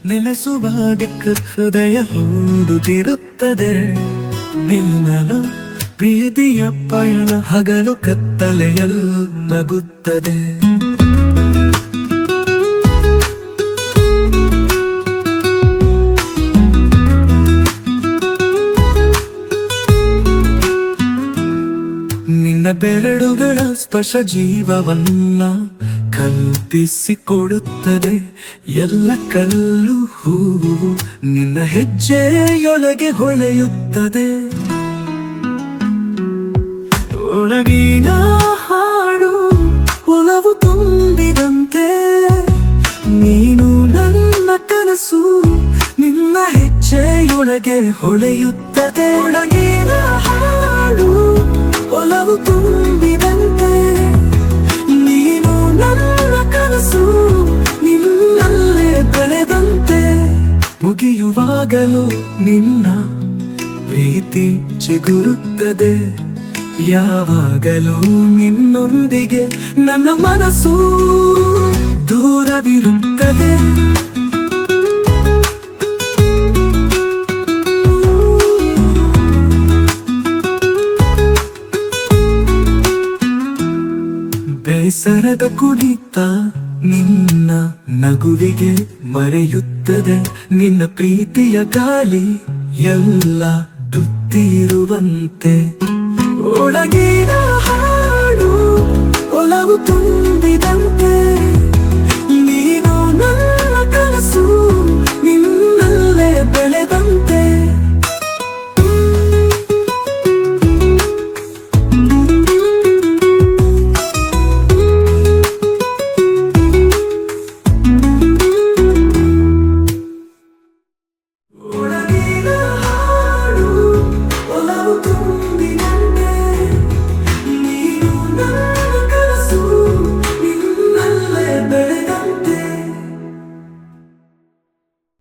ನೆಲೆಸುವಾಗ ಹೃದಯ ಹೊಂದುತ್ತಿರುತ್ತದೆ. ನಿನ್ನಲು ಪ್ರೀತಿಯ ಪಯಣ ಹಗಲು ಕತ್ತಲೆಯಲ್ಲೂ ನಗುತ್ತದೆ. ನಿನ್ನ ಬೆರಳುಗಳ ಸ್ಪರ್ಶ ಜೀವವನ್ನ ಕಲ್ಪಿಸಿಕೊಡುತ್ತದೆ. ಎಲ್ಲ ಕಲ್ಲು ಹೂವು ನಿನ್ನ ಹೆಜ್ಜೆಯೊಳಗೆ ಹೊಳೆಯುತ್ತದೆ. ಒಳಗಿನ ಹಾಡು ಒಲವು ತುಂಬಿದಂತೆ, ನೀನು ನನ್ನ ಕನಸು ನಿನ್ನ ಹೆಜ್ಜೆಯೊಳಗೆ ಹೊಳೆಯುತ್ತದೆ. ಒಳಗಿನ ಹಾಡು ಒಲವು ತುಂಬಿದಂತೆ, ನೀನು ನನ್ನ ಕನಸು ನಿನ್ನಲ್ಲೇ ಬೆಳೆದಂತೆ. ಮುಗಿಯುವಾಗಲೂ ನಿನ್ನ ಪ್ರೀತಿ ಚಿಗುರುತ್ತದೆ. ಯಾವಾಗಲೂ ನಿನ್ನೊಂದಿಗೆ ನನ್ನ ಮನಸ್ಸು ದೂರವಿರುತ್ತದೆ. ಬೇಸರದ ಕುಣಿತ ನಿನ್ನ ನಗುವಿಗೆ ಮರೆಯುತ್ತದೆ. ನಿನ್ನ ಪ್ರೀತಿಯ ಗಾಳಿ ಎಲ್ಲ ತುತ್ತಿರುವಂತೆ. ಒಳಗಿನ ಹಾಡು ಒಲವು ತುಂಬಿದ